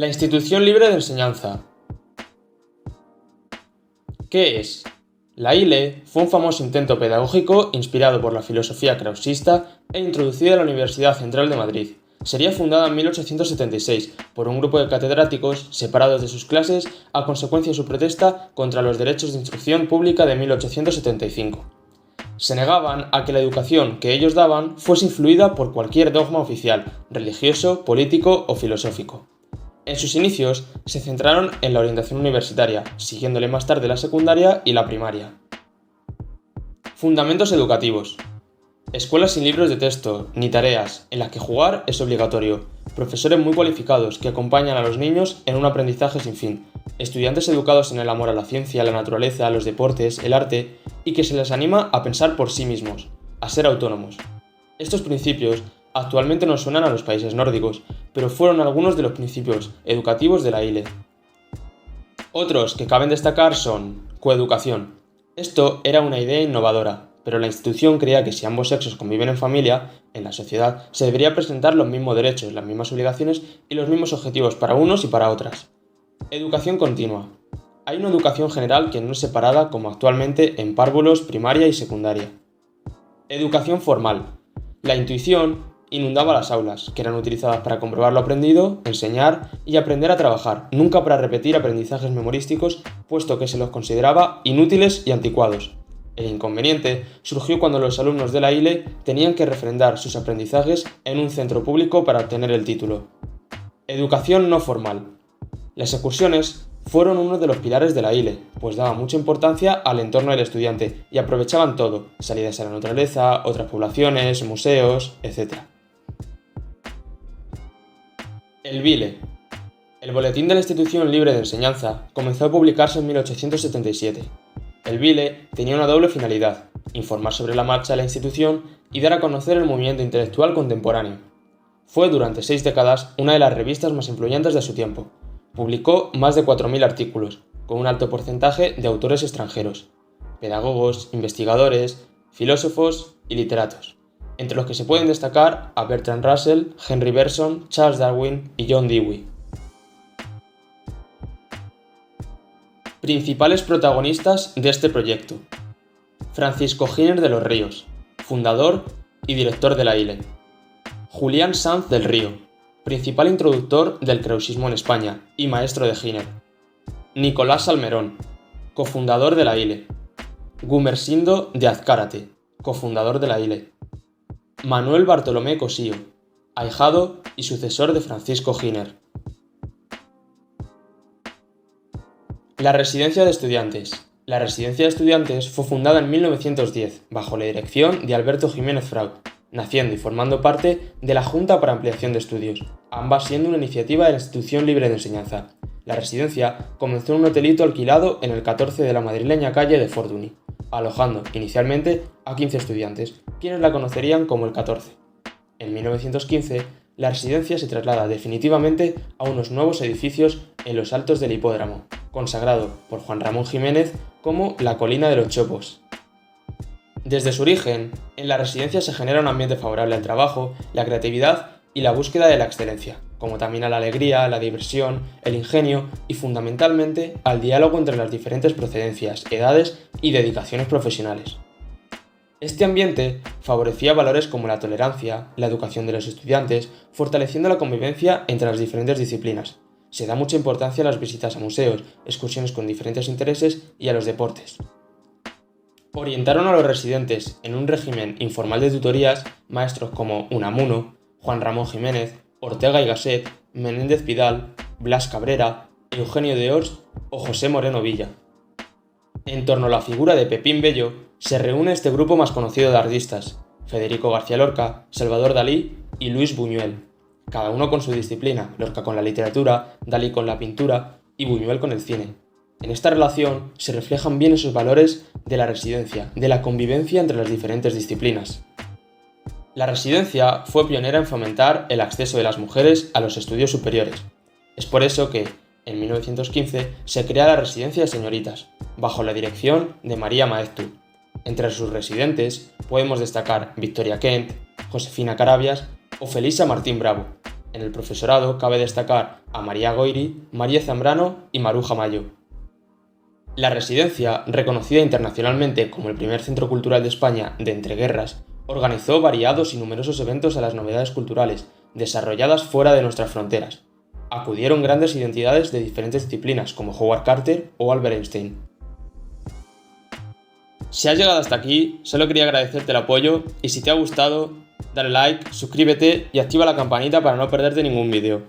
La institución libre de enseñanza. ¿Qué es? La ILE fue un famoso intento pedagógico inspirado por la filosofía krausista e introducida en la Universidad Central de Madrid. Sería fundada en 1876 por un grupo de catedráticos separados de sus clases a consecuencia de su protesta contra los derechos de instrucción pública de 1875. Se negaban a que la educación que ellos daban fuese influida por cualquier dogma oficial, religioso, político o filosófico. En sus inicios se centraron en la orientación universitaria, siguiéndole más tarde la secundaria y la primaria. Fundamentos educativos. Escuelas sin libros de texto, ni tareas, en las que jugar es obligatorio. Profesores muy cualificados que acompañan a los niños en un aprendizaje sin fin. Estudiantes educados en el amor a la ciencia, la naturaleza, los deportes, el arte, y que se les anima a pensar por sí mismos, a ser autónomos. Estos principios actualmente nos suenan a los países nórdicos, pero fueron algunos de los principios educativos de la ILE. Otros que caben destacar son coeducación. Esto era una idea innovadora, pero la institución creía que si ambos sexos conviven en familia, en la sociedad, se debería presentar los mismos derechos, las mismas obligaciones y los mismos objetivos para unos y para otras. Educación continua. Hay una educación general que no es separada como actualmente en párvulos, primaria y secundaria. Educación formal. La intuición inundaba las aulas, que eran utilizadas para comprobar lo aprendido, enseñar y aprender a trabajar, nunca para repetir aprendizajes memorísticos, puesto que se los consideraba inútiles y anticuados. El inconveniente surgió cuando los alumnos de la ILE tenían que refrendar sus aprendizajes en un centro público para obtener el título. Educación no formal. Las excursiones fueron uno de los pilares de la ILE, pues daban mucha importancia al entorno del estudiante y aprovechaban todo, salidas a la naturaleza, otras poblaciones, museos, etc. El BILE. El Boletín de la Institución Libre de Enseñanza comenzó a publicarse en 1877. El BILE tenía una doble finalidad: informar sobre la marcha de la institución y dar a conocer el movimiento intelectual contemporáneo. Fue durante 6 décadas una de las revistas más influyentes de su tiempo. Publicó más de 4.000 artículos, con un alto porcentaje de autores extranjeros, pedagogos, investigadores, filósofos y literatos, entre los que se pueden destacar a Bertrand Russell, Henry Bergson, Charles Darwin y John Dewey. Principales protagonistas de este proyecto. Francisco Giner de los Ríos, fundador y director de la ILE. Julián Sanz del Río, principal introductor del krausismo en España y maestro de Giner. Nicolás Salmerón, cofundador de la ILE. Gumersindo de Azcárate, cofundador de la ILE. Manuel Bartolomé Cosío, ahijado y sucesor de Francisco Giner. La Residencia de Estudiantes. La Residencia de Estudiantes fue fundada en 1910 bajo la dirección de Alberto Jiménez Fraut, naciendo y formando parte de la Junta para Ampliación de Estudios, ambas siendo una iniciativa de la Institución Libre de Enseñanza. La residencia comenzó en un hotelito alquilado en el 14 de la madrileña calle de Fortuny, alojando inicialmente a 15 estudiantes, quienes la conocerían como el 14. En 1915, la residencia se traslada definitivamente a unos nuevos edificios en los altos del hipódromo, consagrado por Juan Ramón Jiménez como la Colina de los Chopos. Desde su origen, en la residencia se genera un ambiente favorable al trabajo, la creatividad y la búsqueda de la excelencia, como también a la alegría, la diversión, el ingenio y fundamentalmente al diálogo entre las diferentes procedencias, edades y dedicaciones profesionales. Este ambiente favorecía valores como la tolerancia, la educación de los estudiantes, fortaleciendo la convivencia entre las diferentes disciplinas. Se da mucha importancia a las visitas a museos, excursiones con diferentes intereses y a los deportes. Orientaron a los residentes en un régimen informal de tutorías maestros como Unamuno, Juan Ramón Jiménez, Ortega y Gasset, Menéndez Pidal, Blas Cabrera, Eugenio de Ors o José Moreno Villa. En torno a la figura de Pepín Bello se reúne este grupo más conocido de artistas: Federico García Lorca, Salvador Dalí y Luis Buñuel, cada uno con su disciplina, Lorca con la literatura, Dalí con la pintura y Buñuel con el cine. En esta relación se reflejan bien esos valores de la residencia, de la convivencia entre las diferentes disciplinas. La residencia fue pionera en fomentar el acceso de las mujeres a los estudios superiores. Es por eso que, en 1915, se crea la Residencia de Señoritas, bajo la dirección de María Maeztu. Entre sus residentes podemos destacar Victoria Kent, Josefina Carabias o Felisa Martín Bravo. En el profesorado cabe destacar a María Goiri, María Zambrano y Maruja Mayo. La residencia, reconocida internacionalmente como el primer centro cultural de España de entreguerras, organizó variados y numerosos eventos a las novedades culturales desarrolladas fuera de nuestras fronteras. Acudieron grandes identidades de diferentes disciplinas como Howard Carter o Albert Einstein. Si has llegado hasta aquí, solo quería agradecerte el apoyo y si te ha gustado, dale like, suscríbete y activa la campanita para no perderte ningún vídeo.